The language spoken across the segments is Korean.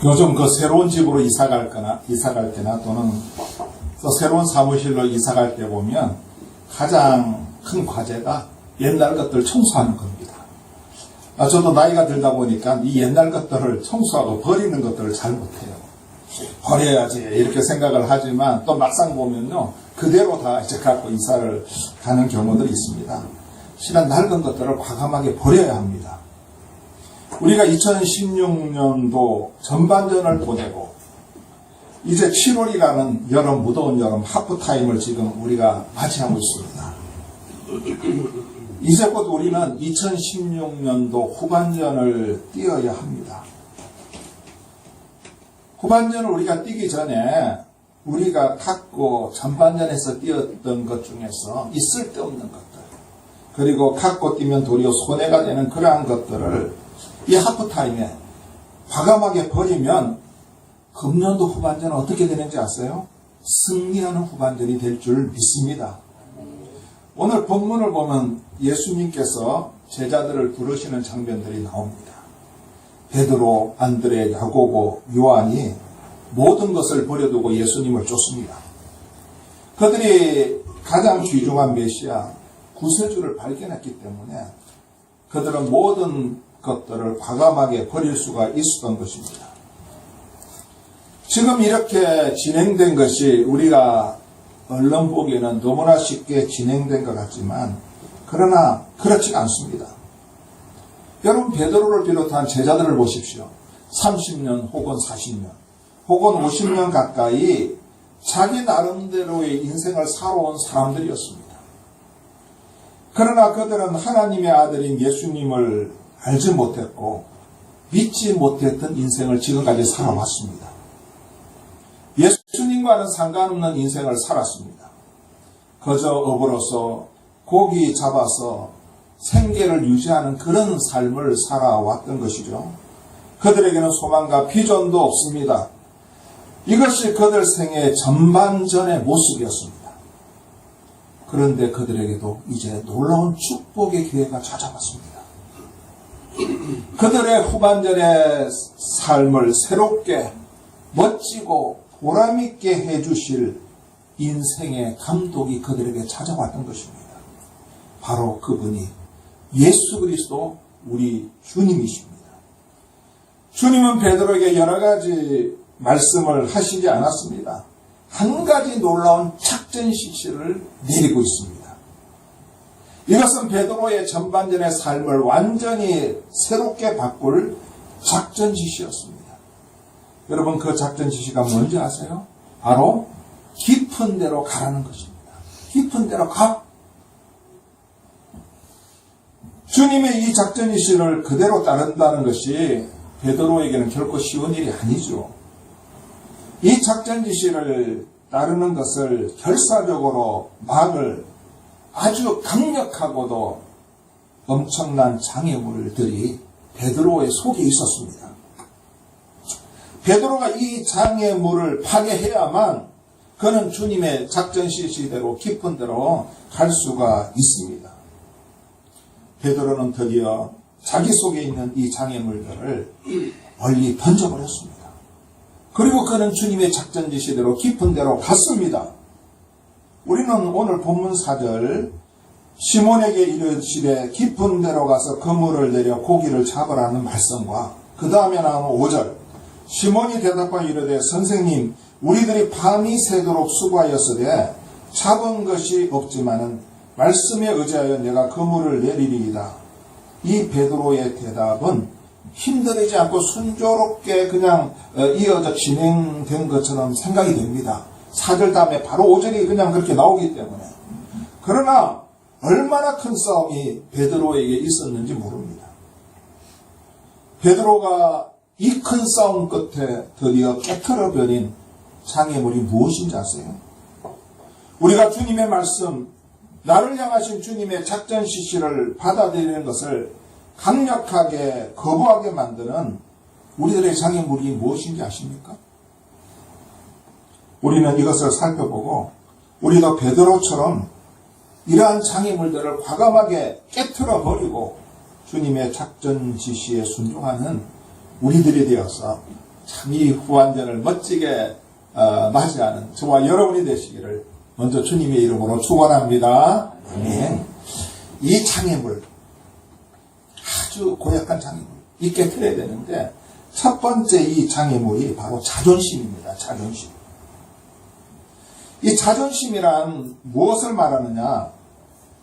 요즘 그 새로운 집으로 이사 갈 때나 또는 또 새로운 사무실로 이사 갈 때 보면 가장 큰 과제가 옛날 것들 청소하는 겁니다. 저도 나이가 들다 보니까 이 옛날 것들을 청소하고 버리는 것들을 잘 못해요. 버려야지 이렇게 생각을 하지만 또 막상 보면요, 그대로 다 이제 갖고 이사를 가는 경우들이 있습니다. 실은 낡은 것들을 과감하게 버려야 합니다. 우리가 2016년도 전반전을 보내고 이제 7월이라는 여름, 무더운 여름 하프타임을 지금 우리가 맞이하고 있습니다. 이제 곧 우리는 2016년도 후반전을 뛰어야 합니다. 후반전을 우리가 뛰기 전에 우리가 갖고 전반전에서 뛰었던 것 중에서 이 쓸데없는 것들, 그리고 갖고 뛰면 도리어 손해가 되는 그러한 것들을 이 하프타임에 과감하게 버리면 금년도 후반전은 어떻게 되는지 아세요? 승리하는 후반전이 될 줄 믿습니다. 오늘 본문을 보면 예수님께서 제자들을 부르시는 장면들이 나옵니다. 베드로, 안드레, 야고보, 요한이 모든 것을 버려두고 예수님을 쫓습니다. 그들이 가장 귀중한 메시아, 구세주를 발견했기 때문에 그들은 모든 것들을 과감하게 버릴 수가 있었던 것입니다. 지금 이렇게 진행된 것이 우리가 언론 보기에는 너무나 쉽게 진행된 것 같지만 그러나 그렇지 않습니다. 여러분, 베드로를 비롯한 제자들을 보십시오. 30년 혹은 40년 혹은 50년 가까이 자기 나름대로의 인생을 살아온 사람들이었습니다. 그러나 그들은 하나님의 아들인 예수님을 알지 못했고 믿지 못했던 인생을 지금까지 살아왔습니다. 예수님과는 상관없는 인생을 살았습니다. 그저 업으로서 고기 잡아서 생계를 유지하는 그런 삶을 살아왔던 것이죠. 그들에게는 소망과 비전도 없습니다. 이것이 그들 생애의 전반전의 모습이었습니다. 그런데 그들에게도 이제 놀라운 축복의 기회가 찾아왔습니다. 그들의 후반전의 삶을 새롭게 멋지고 보람있게 해주실 인생의 감독이 그들에게 찾아왔던 것입니다. 바로 그분이 예수 그리스도 우리 주님이십니다. 주님은 베드로에게 여러 가지 말씀을 하시지 않았습니다. 한 가지 놀라운 작전 지시를 내리고 있습니다. 이것은 베드로의 전반전의 삶을 완전히 새롭게 바꿀 작전 지시였습니다. 여러분, 그 작전 지시가 뭔지 아세요? 바로 깊은 데로 가라는 것입니다. 깊은 데로 가. 주님의 이 작전 지시를 그대로 따른다는 것이 베드로에게는 결코 쉬운 일이 아니죠. 이 작전 지시를 따르는 것을 결사적으로 막을 아주 강력하고도 엄청난 장애물들이 베드로의 속에 있었습니다. 베드로가 이 장애물을 파괴해야만 그는 주님의 작전 지시대로 깊은 데로 갈 수가 있습니다. 베드로는 드디어 자기 속에 있는 이 장애물들을 멀리 던져버렸습니다. 그리고 그는 주님의 작전 지시대로 깊은 데로 갔습니다. 우리는 오늘 본문 4절 시몬에게 이르시되 깊은 데로 가서 그물을 내려 고기를 잡으라는 말씀과 그 다음에 나오는 5절 시몬이 대답하여 이르되 선생님 우리들이 밤이 새도록 수고하였으되 잡은 것이 없지만은 말씀에 의지하여 내가 그물을 내리리이다. 이 베드로의 대답은 힘들이지 않고 순조롭게 그냥 이어져 진행된 것처럼 생각이 됩니다. 4절 다음에 바로 5절이 그냥 그렇게 나오기 때문에. 그러나 얼마나 큰 싸움이 베드로에게 있었는지 모릅니다. 베드로가 이 큰 싸움 끝에 드디어 깨트려버린 장애물이 무엇인지 아세요? 우리가 주님의 말씀, 나를 향하신 주님의 작전 지시를 받아들이는 것을 강력하게 거부하게 만드는 우리들의 장애물이 무엇인지 아십니까? 우리는 이것을 살펴보고 우리도 베드로처럼 이러한 장애물들을 과감하게 깨트려 버리고 주님의 작전 지시에 순종하는 우리들이 되어서 참 이 후반전을 멋지게 맞이하는 저와 여러분이 되시기를 먼저 주님의 이름으로 축원합니다. 아멘. 이 장애물, 아주 고약한 장애물, 이 깨트려야 되는데 첫 번째 이 장애물이 바로 자존심입니다. 자존심. 이 자존심이란 무엇을 말하느냐?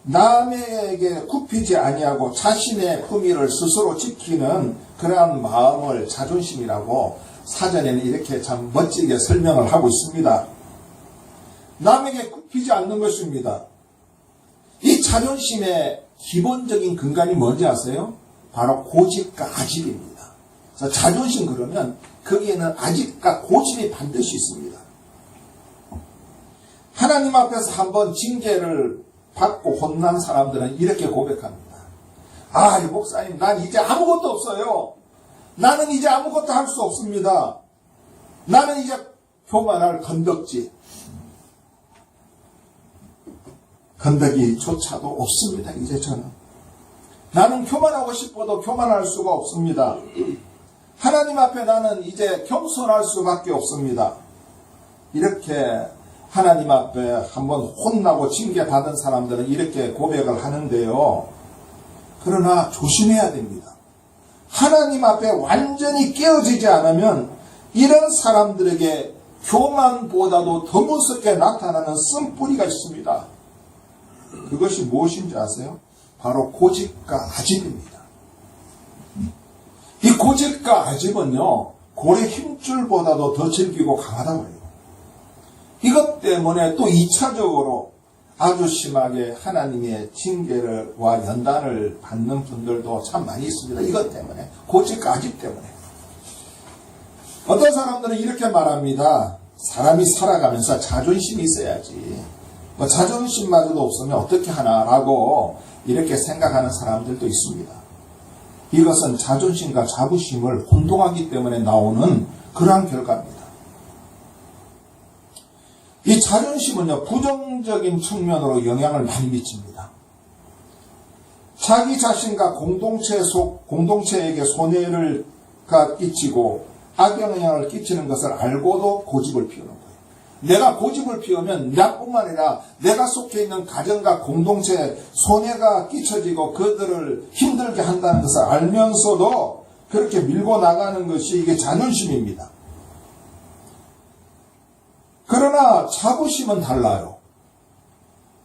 남에게 굽히지 아니하고 자신의 품위를 스스로 지키는 그러한 마음을 자존심이라고 사전에는 이렇게 참 멋지게 설명을 하고 있습니다. 남에게 굽히지 않는 것입니다. 이 자존심의 기본적인 근간이 뭔지 아세요? 바로 고집과 아집입니다. 그래서 자존심 그러면 거기에는 아집과 고집이 반드시 있습니다. 하나님 앞에서 한번 징계를 받고 혼난 사람들은 이렇게 고백합니다. 아, 목사님, 난 이제 아무것도 없어요. 나는 이제 아무것도 할 수 없습니다. 나는 이제 교만할 건더기조차도 없습니다. 이제 저는. 나는 교만하고 싶어도 교만할 수가 없습니다. 하나님 앞에 나는 이제 겸손할 수밖에 없습니다. 이렇게 하나님 앞에 한번 혼나고 징계받은 사람들은 이렇게 고백을 하는데요. 그러나 조심해야 됩니다. 하나님 앞에 완전히 깨어지지 않으면 이런 사람들에게 교만보다도 더 무섭게 나타나는 쓴뿌리가 있습니다. 그것이 무엇인지 아세요? 바로 고집과 아집입니다. 이 고집과 아집은요, 고래 힘줄보다도 더 질기고 강하다고 해요. 이것 때문에 또 2차적으로 아주 심하게 하나님의 징계와 연단을 받는 분들도 참 많이 있습니다. 이것 때문에, 고집과 아집 때문에. 어떤 사람들은 이렇게 말합니다. 사람이 살아가면서 자존심이 있어야지. 자존심마저도 없으면 어떻게 하나라고 이렇게 생각하는 사람들도 있습니다. 이것은 자존심과 자부심을 혼동하기 때문에 나오는 그러한 결과입니다. 이 자존심은요, 부정적인 측면으로 영향을 많이 미칩니다. 자기 자신과 공동체에게 손해가 끼치고 악영향을 끼치는 것을 알고도 고집을 피우는 거예요. 내가 고집을 피우면 나뿐만 아니라 내가 속해 있는 가정과 공동체에 손해가 끼쳐지고 그들을 힘들게 한다는 것을 알면서도 그렇게 밀고 나가는 것이 이게 자존심입니다. 그러나 자부심은 달라요.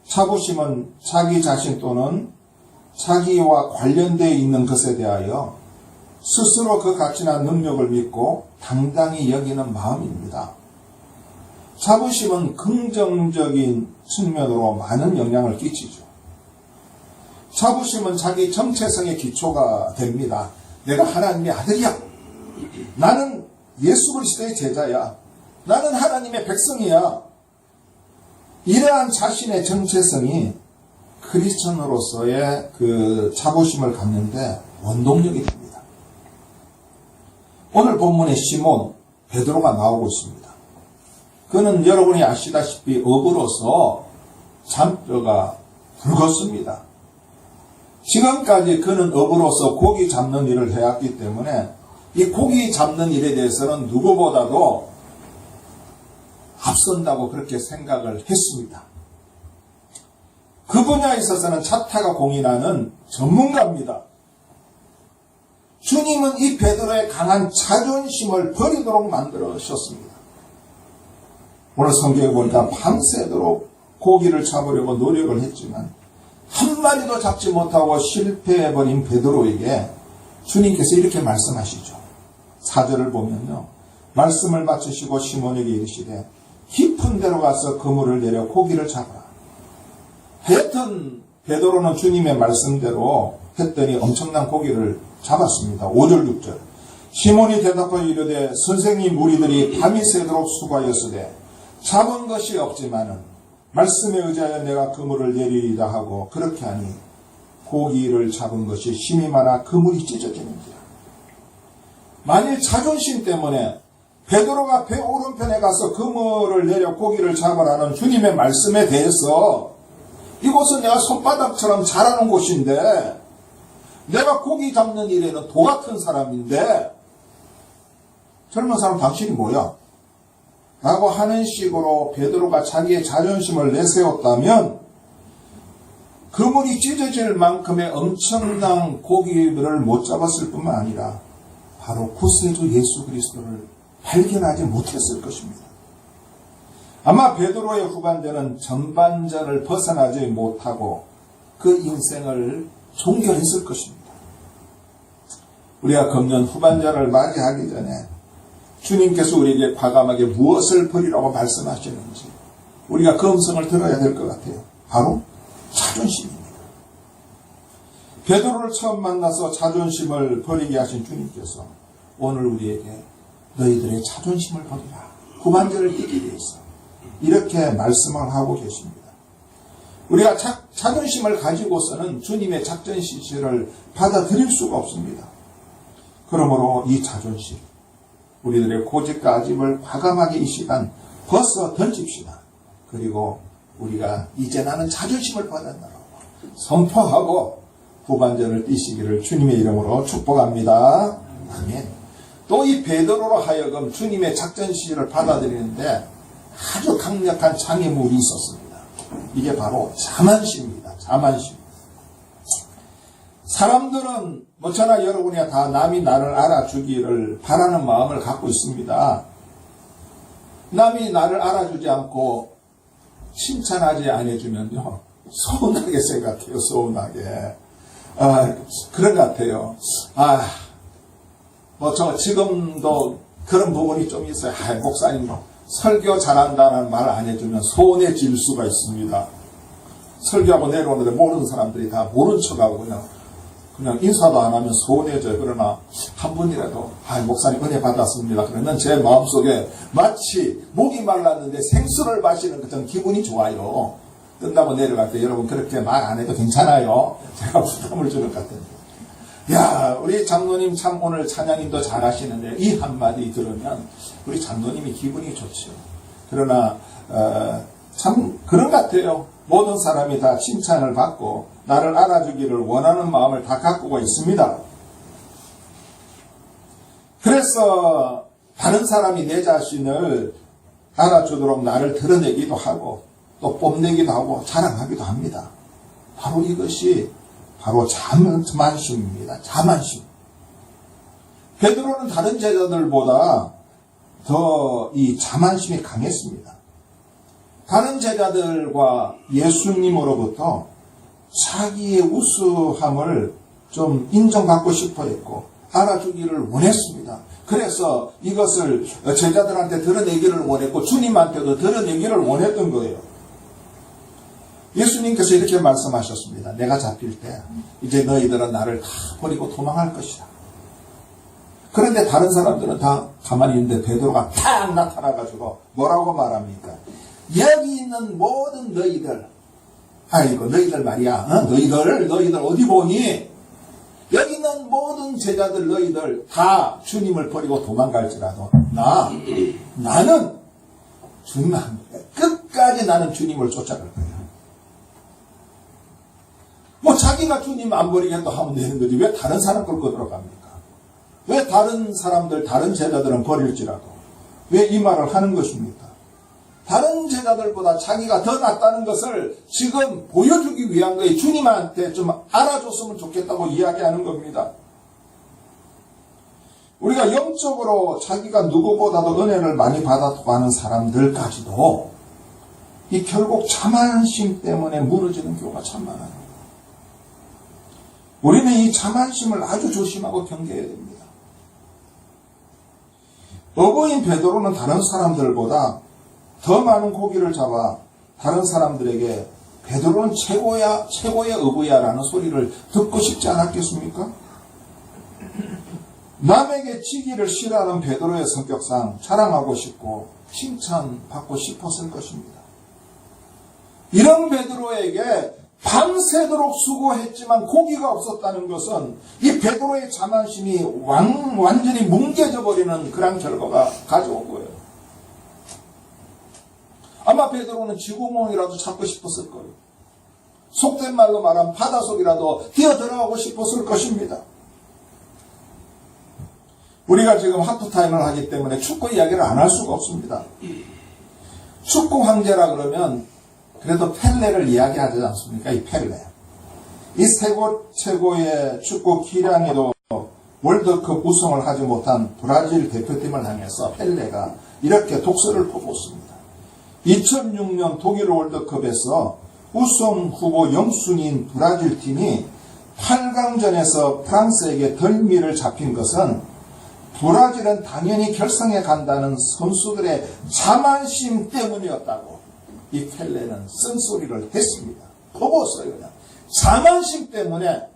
자부심은 자기 자신 또는 자기와 관련되어 있는 것에 대하여 스스로 그 가치나 능력을 믿고 당당히 여기는 마음입니다. 자부심은 긍정적인 측면으로 많은 영향을 끼치죠. 자부심은 자기 정체성의 기초가 됩니다. 내가 하나님의 아들이야. 나는 예수 그리스도의 제자야. 나는 하나님의 백성이야. 이러한 자신의 정체성이 크리스천으로서의 그 자부심을 갖는데 원동력이 됩니다. 오늘 본문에 시몬, 베드로가 나오고 있습니다. 그는 여러분이 아시다시피 업으로서 잔뼈가 굵었습니다. 지금까지 그는 업으로서 고기 잡는 일을 해왔기 때문에 이 고기 잡는 일에 대해서는 누구보다도 앞선다고 그렇게 생각을 했습니다. 그 분야에 있어서는 자타가 공인하는 전문가입니다. 주님은 이 베드로의 강한 자존심을 버리도록 만들으셨습니다. 오늘 성경에 보니까 밤새도록 고기를 잡으려고 노력을 했지만 한 마리도 잡지 못하고 실패해버린 베드로에게 주님께서 이렇게 말씀하시죠. 4절을 보면요. 말씀을 마치시고 시몬에게 이르시되 깊은 데로 가서 그물을 내려 고기를 잡아라. 하여튼 베드로는 주님의 말씀대로 했더니 엄청난 고기를 잡았습니다. 5절 6절 시몬이 대답하여 이르되 선생님 우리들이 밤이 새도록 수고하였으되 잡은 것이 없지만은 말씀에 의지하여 내가 그물을 내리리다 하고 그렇게 하니 고기를 잡은 것이 힘이 많아 그물이 찢어지는지라. 만일 자존심 때문에 베드로가 배 오른편에 가서 그물을 내려 고기를 잡으라는 주님의 말씀에 대해서 이곳은 내가 손바닥처럼 잘하는 곳인데 내가 고기 잡는 일에는 도 같은 사람인데 젊은 사람 당신이 뭐야? 라고 하는 식으로 베드로가 자기의 자존심을 내세웠다면 그물이 찢어질 만큼의 엄청난 고기를 못 잡았을 뿐만 아니라 바로 구세주 예수 그리스도를 발견하지 못했을 것입니다. 아마 베드로의 후반전은 전반전을 벗어나지 못하고 그 인생을 종결했을 것입니다. 우리가 금년 후반전을 맞이하기 전에 주님께서 우리에게 과감하게 무엇을 버리라고 말씀하시는지 우리가 그 음성을 들어야 될 것 같아요. 바로 자존심입니다. 베드로를 처음 만나서 자존심을 버리게 하신 주님께서 오늘 우리에게 너희들의 자존심을 버리라. 후반전을 뛰기 위해서 이렇게 말씀을 하고 계십니다. 우리가 자존심을 가지고서는 주님의 작전 지시를 받아들일 수가 없습니다. 그러므로 이 자존심, 우리들의 고집과 아집을 과감하게 이 시간 벗어 던집시다. 그리고 우리가 이제 나는 자존심을 받았다고 선포하고 후반전을 뛰시기를 주님의 이름으로 축복합니다. 아멘. 또 이 베드로로 하여금 주님의 작전 지시를 받아들이는데 아주 강력한 장애물이 있었습니다. 이게 바로 자만심입니다. 자만심. 사람들은 저나 여러분이 다 남이 나를 알아주기를 바라는 마음을 갖고 있습니다. 남이 나를 알아주지 않고 칭찬하지 않아주면요 서운하게 생각해요. 서운하게. 그런 것 같아요. 저 지금도 그런 부분이 좀 있어요. 목사님 설교 잘한다는 말 안 해주면 서운해질 수가 있습니다. 설교하고 내려오는데 모르는 사람들이 다 모른 척하고 그냥 인사도 안 하면 서운해져요. 그러나 한 분이라도 목사님 은혜 받았습니다. 그러면 제 마음속에 마치 목이 말랐는데 생수를 마시는 그런 기분이 좋아요. 끝나고 내려갈 때 여러분 그렇게 말 안 해도 괜찮아요. 제가 부담을 주는 것 같은데. 야, 우리 장로님 참 오늘 찬양님도 잘하시는데 이 한마디 들으면 우리 장로님이 기분이 좋죠. 그러나 참 그런 것 같아요. 모든 사람이 다 칭찬을 받고 나를 알아주기를 원하는 마음을 다 갖고 있습니다. 그래서 다른 사람이 내 자신을 알아주도록 나를 드러내기도 하고 또 뽐내기도 하고 자랑하기도 합니다. 바로 이것이 바로 자만심입니다. 자만심. 베드로는 다른 제자들보다 더 이 자만심이 강했습니다. 다른 제자들과 예수님으로부터 자기의 우수함을 좀 인정받고 싶어 했고 알아주기를 원했습니다. 그래서 이것을 제자들한테 드러내기를 원했고 주님한테도 드러내기를 원했던 거예요. 예수님께서 이렇게 말씀하셨습니다. 내가 잡힐 때 이제 너희들은 나를 다 버리고 도망할 것이다. 그런데 다른 사람들은 다 가만히 있는데 베드로가 탁 나타나가지고 뭐라고 말합니까? 여기 있는 모든 너희들, 너희들 말이야. 너희들 어디 보니? 여기 있는 모든 제자들 너희들 다 주님을 버리고 도망갈지라도 나는 끝까지 나는 주님을 쫓아갈 거야. 자기가 주님 안 버리겠다 하면 되는 거지. 왜 다른 사람 끌고 들어갑니까? 왜 다른 사람들, 다른 제자들은 버릴지라도 왜 이 말을 하는 것입니까? 다른 제자들보다 자기가 더 낫다는 것을 지금 보여주기 위한 거예요. 주님한테 좀 알아줬으면 좋겠다고 이야기하는 겁니다. 우리가 영적으로 자기가 누구보다도 은혜를 많이 받았다고 하는 사람들까지도 이 결국 자만심 때문에 무너지는 경우가 참 많아요. 우리는 이 자만심을 아주 조심하고 경계해야 됩니다. 어부인 베드로는 다른 사람들보다 더 많은 고기를 잡아 다른 사람들에게 베드로는 최고의 어부야 라는 소리를 듣고 싶지 않았겠습니까? 남에게 지기를 싫어하는 베드로의 성격상 자랑하고 싶고 칭찬받고 싶었을 것입니다. 이런 베드로에게 밤새도록 수고했지만 고기가 없었다는 것은 이 베드로의 자만심이 완전히 뭉개져 버리는 그런 결과가 가져온 거예요. 아마 베드로는 쥐구멍이라도 찾고 싶었을 거예요. 속된 말로 말하면 바닷속이라도 뛰어들어가고 싶었을 것입니다. 우리가 지금 하프타임을 하기 때문에 축구 이야기를 안 할 수가 없습니다. 축구 황제라 그러면 그래도 펠레를 이야기하지 않습니까? 이 펠레. 이 최고의 축구 기량에도 월드컵 우승을 하지 못한 브라질 대표팀을 향해서 펠레가 이렇게 독서를 퍼붓습니다. 2006년 독일 월드컵에서 우승 후보 0순위인 브라질 팀이 8강전에서 프랑스에게 덜미를 잡힌 것은 브라질은 당연히 결승에 간다는 선수들의 자만심 때문이었다고 이 펠레는 쓴소리를 했습니다. 퍼붓어요. 그냥 자만심 때문에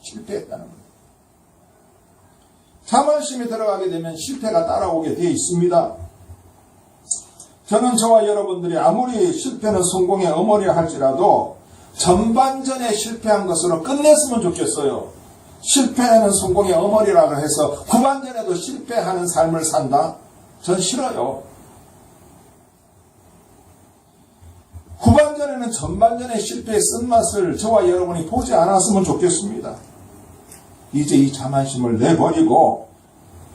실패했다는 거예요. 자만심이 들어가게 되면 실패가 따라오게 되어 있습니다. 저는 저와 여러분들이 아무리 실패는 성공의 어머니라 할지라도 전반전에 실패한 것으로 끝냈으면 좋겠어요. 실패는 성공의 어머니라고 해서 후반전에도 실패하는 삶을 산다? 전 싫어요. 후반전에는 전반전의 실패의 쓴맛을 저와 여러분이 보지 않았으면 좋겠습니다. 이제 이 자만심을 내버리고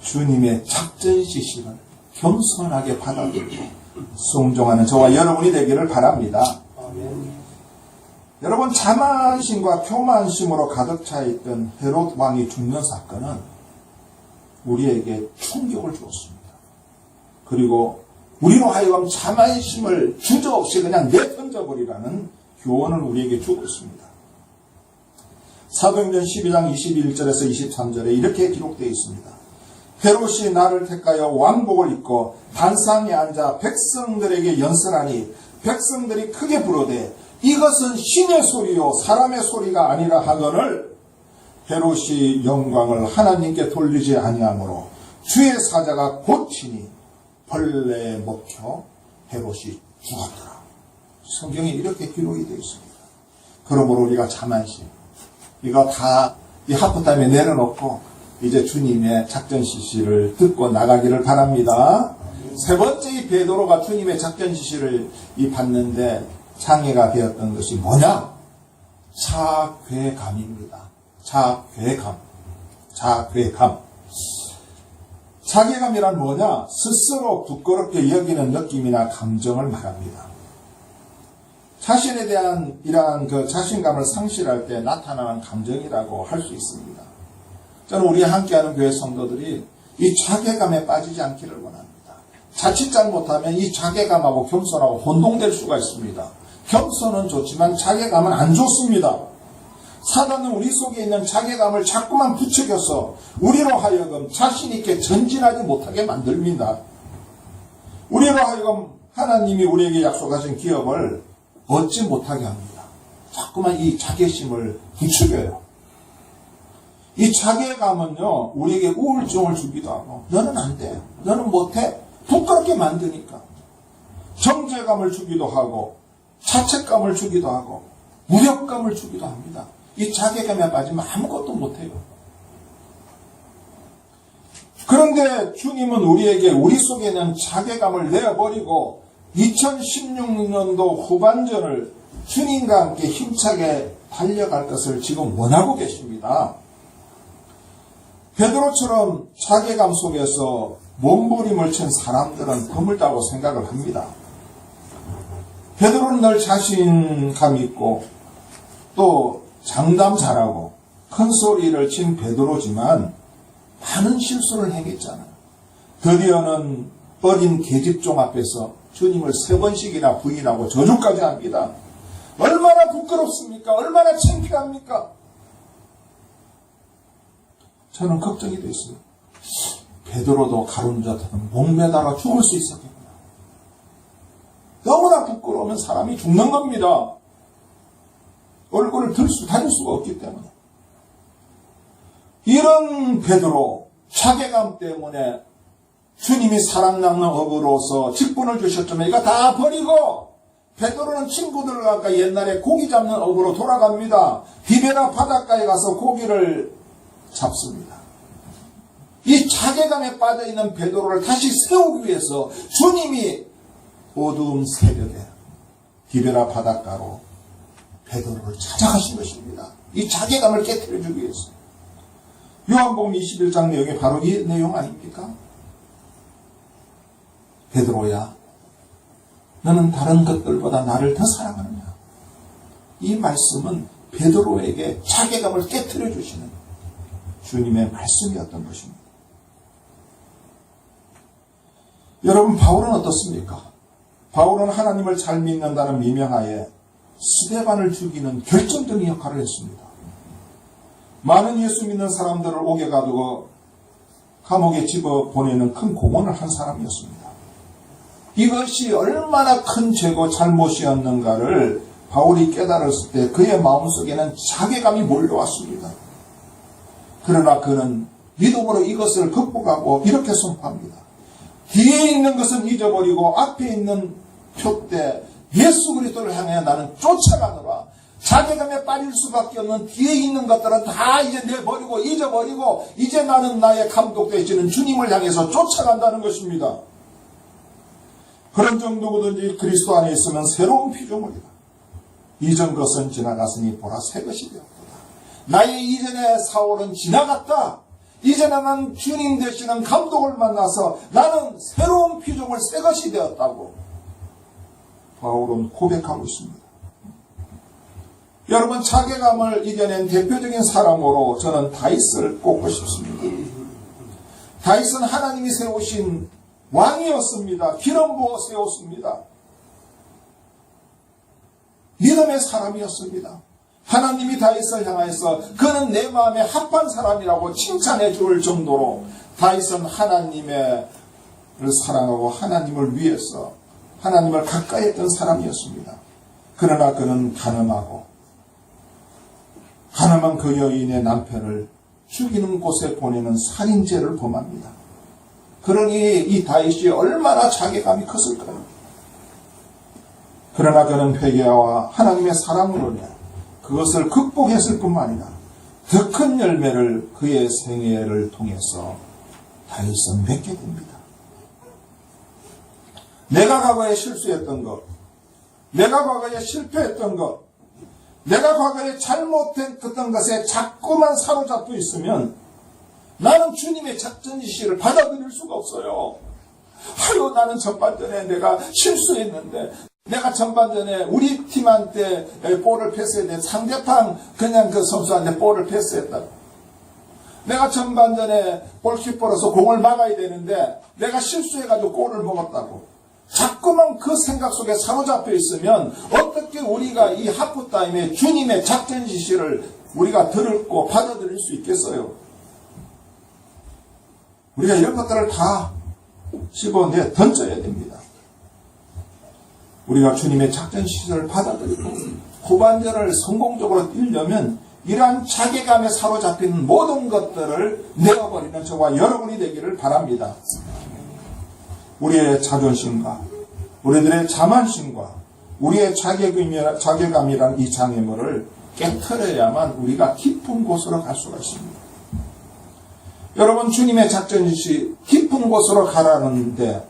주님의 작전 지시를 겸손하게 받아들이고 순종하는 저와 여러분이 되기를 바랍니다. 여러분, 자만심과 교만심으로 가득 차있던 헤롯 왕이 죽는 사건은 우리에게 충격을 주었습니다. 그리고 우리로 하여금 자만심을 주저없이 그냥 내던져버리라는 교훈을 우리에게 주고 있습니다. 사도행전 12장 21절에서 23절에 이렇게 기록되어 있습니다. 헤롯이 나를 택하여 왕복을 입고 단상에 앉아 백성들에게 연설하니 백성들이 크게 부르되 이것은 신의 소리요 사람의 소리가 아니라 하거늘 헤롯이 영광을 하나님께 돌리지 아니하므로 주의 사자가 고치니 벌레에 먹혀 헤롯이 죽었더라. 성경에 이렇게 기록이 되어 있습니다. 그러므로 우리가 자만심 이거 다 이 하프타임에 내려놓고 이제 주님의 작전 지시를 듣고 나가기를 바랍니다. 세 번째 이 베드로가 주님의 작전 지시를 받는데 장애가 되었던 것이 뭐냐? 자괴감입니다. 자괴감. 자괴감이란 뭐냐? 스스로 부끄럽게 여기는 느낌이나 감정을 말합니다. 자신에 대한 이러한 그 자신감을 상실할 때 나타나는 감정이라고 할 수 있습니다. 저는 우리 함께하는 교회 성도들이 이 자괴감에 빠지지 않기를 원합니다. 자칫 잘못하면 이 자괴감하고 겸손하고 혼동될 수가 있습니다. 겸손은 좋지만 자괴감은 안 좋습니다. 사단은 우리 속에 있는 자괴감을 자꾸만 부추겨서 우리로 하여금 자신 있게 전진하지 못하게 만듭니다. 우리로 하여금 하나님이 우리에게 약속하신 기업을 얻지 못하게 합니다. 자꾸만 이 자괴심을 부추겨요. 이 자괴감은요, 우리에게 우울증을 주기도 하고, 너는 안 돼. 너는 못해. 부끄럽게 만드니까. 정죄감을 주기도 하고, 자책감을 주기도 하고, 무력감을 주기도 합니다. 이 자괴감에 빠지면 아무것도 못해요. 그런데 주님은 우리에게 우리 속에 있는 자괴감을 내어버리고 2016년도 후반전을 주님과 함께 힘차게 달려갈 것을 지금 원하고 계십니다. 베드로처럼 자괴감 속에서 몸부림을 친 사람들은 드물다고 생각을 합니다. 베드로는 늘 자신감 있고 또 장담 잘하고 큰 소리를 친 베드로지만 많은 실수를 행했잖아요. 드디어는 어린 계집종 앞에서 주님을 3번씩이나 부인하고 저주까지 합니다. 얼마나 부끄럽습니까? 얼마나 창피합니까? 저는 걱정이 됐어요. 베드로도 가론자처럼 목매다가 죽을 수 있었겠구나. 너무나 부끄러우면 사람이 죽는 겁니다. 얼굴을 다닐 수가 없기 때문에. 이런 베드로, 자괴감 때문에 주님이 사람 낚는 업으로서 직분을 주셨지만 이거 다 버리고 베드로는 친구들과 옛날에 고기 잡는 업으로 돌아갑니다. 디베라 바닷가에 가서 고기를 잡습니다. 이 자괴감에 빠져있는 베드로를 다시 세우기 위해서 주님이 어두운 새벽에 디베라 바닷가로 베드로를 찾아가신 것입니다. 이 자괴감을 깨트려주기 위해서. 요한복음 21장 내용이 바로 이 내용 아닙니까? 베드로야, 너는 다른 것들보다 나를 더 사랑하느냐? 이 말씀은 베드로에게 자괴감을 깨트려 주시는 주님의 말씀이었던 것입니다. 여러분, 바울은 어떻습니까? 바울은 하나님을 잘 믿는다는 미명하에 스데반을 죽이는 결정적인 역할을 했습니다. 많은 예수 믿는 사람들을 옥에 가두고 감옥에 집어 보내는 큰 공헌을 한 사람이었습니다. 이것이 얼마나 큰 죄고 잘못이었는가를 바울이 깨달았을 때 그의 마음속에는 자괴감이 몰려왔습니다. 그러나 그는 믿음으로 이것을 극복하고 이렇게 선포합니다. 뒤에 있는 것은 잊어버리고 앞에 있는 표대 예수 그리스도를 향해 나는 쫓아가노라. 자괴감에 빠질 수밖에 없는 뒤에 있는 것들은 다 이제 내버리고 잊어버리고 이제 나는 나의 감독 되시는 주님을 향해서 쫓아간다는 것입니다. 그런 정도든지 그리스도 안에 있으면 새로운 피조물이다. 이전 것은 지나갔으니 보라 새 것이 되었다. 나의 이전의 사울은 지나갔다. 이제 나는 주님 되시는 감독을 만나서 나는 새로운 피조물 새 것이 되었다고 바울은 고백하고 있습니다. 여러분, 자괴감을 이겨낸 대표적인 사람으로 저는 다윗을 꼽고 싶습니다. 다윗은 하나님이 세우신 왕이었습니다. 기름 부어 세웠습니다. 믿음의 사람이었습니다. 하나님이 다윗을 향해서 그는 내 마음에 합한 사람이라고 칭찬해 줄 정도로 다윗은 하나님을 사랑하고 하나님을 위해서 하나님을 가까이 했던 사람이었습니다. 그러나 그는 가늠한 그 여인의 남편을 죽이는 곳에 보내는 살인죄를 범합니다. 그러니 이 다윗이 얼마나 자괴감이 컸을까요? 그러나 그는 회개와 하나님의 사랑으로 그것을 극복했을 뿐만 아니라 더 큰 열매를 그의 생애를 통해서 다윗은 맺게 됩니다. 내가 과거에 실수했던 것, 내가 과거에 실패했던 것, 내가 과거에 잘못했던 것에 자꾸만 사로잡혀 있으면 나는 주님의 작전 지시를 받아들일 수가 없어요. 아유, 나는 전반전에 내가 실수했는데, 내가 전반전에 우리 팀한테 볼을 패스했는데 상대방 그냥 그 선수한테 볼을 패스했다. 내가 전반전에 골키퍼로서 공을 막아야 되는데 내가 실수해가지고 골을 먹었다고. 자꾸만 그 생각 속에 사로잡혀 있으면 어떻게 우리가 이 하프타임에 주님의 작전 지시를 우리가 들었고 받아들일 수 있겠어요? 우리가 이런 것들을 다 집어내 던져야 됩니다. 우리가 주님의 작전 지시를 받아들이고 후반전을 성공적으로 뛰려면 이러한 자괴감에 사로잡힌 모든 것들을 내어버리는 저와 여러분이 되기를 바랍니다. 우리의 자존심과 우리들의 자만심과 우리의 자괴감이란 이 장애물을 깨트려야만 우리가 깊은 곳으로 갈 수가 있습니다. 여러분, 주님의 작전 지시 깊은 곳으로 가라는데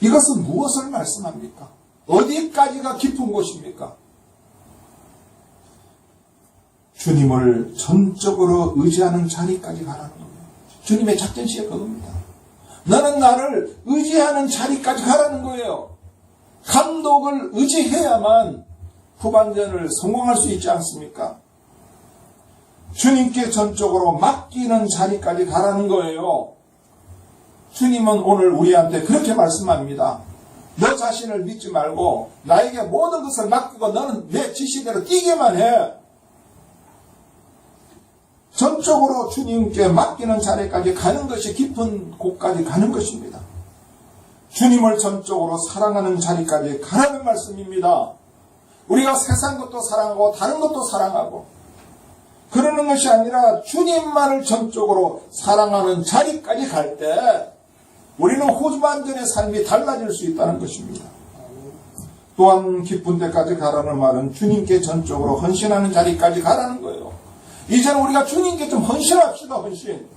이것은 무엇을 말씀합니까? 어디까지가 깊은 곳입니까? 주님을 전적으로 의지하는 자리까지 가라는 겁니다. 주님의 작전 지시가 그겁니다. 너는 나를 의지하는 자리까지 가라는 거예요. 감독을 의지해야만 후반전을 성공할 수 있지 않습니까? 주님께 전적으로 맡기는 자리까지 가라는 거예요. 주님은 오늘 우리한테 그렇게 말씀합니다. 너 자신을 믿지 말고 나에게 모든 것을 맡기고 너는 내 지시대로 뛰기만 해. 전적으로 주님께 맡기는 자리까지 가는 것이 깊은 곳까지 가는 것입니다. 주님을 전적으로 사랑하는 자리까지 가라는 말씀입니다. 우리가 세상 것도 사랑하고 다른 것도 사랑하고 그러는 것이 아니라 주님만을 전적으로 사랑하는 자리까지 갈 때 우리는 후반전의 삶이 달라질 수 있다는 것입니다. 또한 깊은 데까지 가라는 말은 주님께 전적으로 헌신하는 자리까지 가라는 거예요. 이제는 우리가 주님께 좀 헌신합시다. 헌신.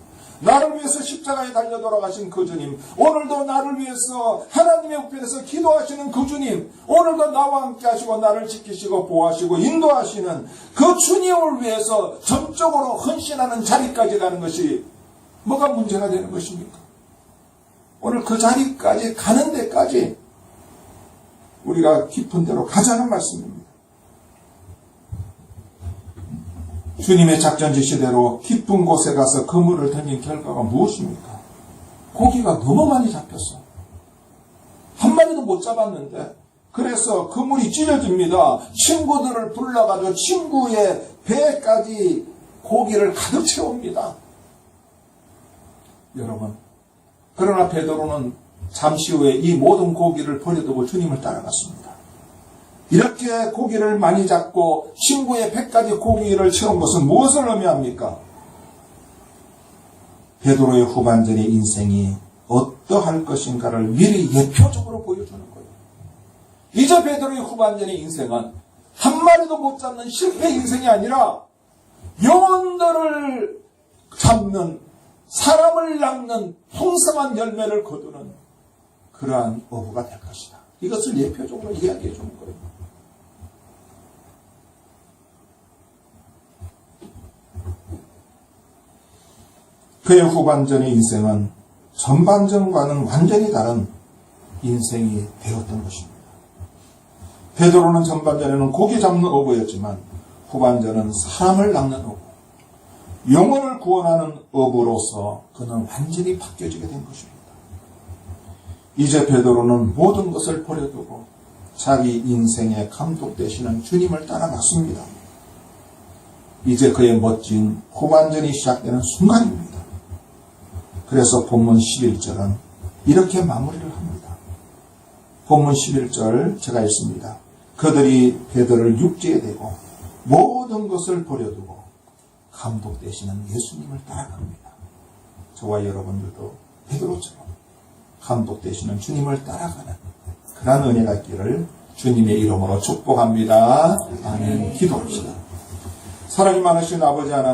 나를 위해서 십자가에 달려 돌아가신 그 주님, 오늘도 나를 위해서 하나님의 우편에서 기도하시는 그 주님, 오늘도 나와 함께 하시고 나를 지키시고 보호하시고 인도하시는 그 주님을 위해서 전적으로 헌신하는 자리까지 가는 것이 뭐가 문제가 되는 것입니까? 오늘 그 자리까지 가는 데까지 우리가 깊은 데로 가자는 말씀입니다. 주님의 작전 지시대로 깊은 곳에 가서 그물을 던진 결과가 무엇입니까? 고기가 너무 많이 잡혔어. 한 마리도 못 잡았는데, 그래서 그물이 찢어집니다. 친구들을 불러가지고 친구의 배까지 고기를 가득 채웁니다. 여러분, 그러나 베드로는 잠시 후에 이 모든 고기를 버려두고 주님을 따라갔습니다. 이렇게 고기를 많이 잡고 친구의 배까지 고기를 채운 것은 무엇을 의미합니까? 베드로의 후반전의 인생이 어떠할 것인가를 미리 예표적으로 보여주는 거예요. 이제 베드로의 후반전의 인생은 한 마리도 못 잡는 실패 인생이 아니라 영혼들을 잡는, 사람을 낚는 풍성한 열매를 거두는 그러한 어부가 될 것이다. 이것을 예표적으로 이야기해 주는 거예요. 그의 후반전의 인생은 전반전과는 완전히 다른 인생이 되었던 것입니다. 베드로는 전반전에는 고기 잡는 어부였지만 후반전은 사람을 낚는 어부, 영혼을 구원하는 어부로서 그는 완전히 바뀌어지게 된 것입니다. 이제 베드로는 모든 것을 버려두고 자기 인생의 감독 되시는 주님을 따라갔습니다. 이제 그의 멋진 후반전이 시작되는 순간입니다. 그래서 본문 11절은 이렇게 마무리를 합니다. 본문 11절 제가 읽습니다. 그들이 베드로를 육지에 대고 모든 것을 버려두고 감독 되시는 예수님을 따라갑니다. 저와 여러분들도 베드로처럼 감독 되시는 주님을 따라가는 그런 은혜가 있기를 주님의 이름으로 축복합니다. 아멘. 기도합시다. 사랑이 많으신 아버지 하나님,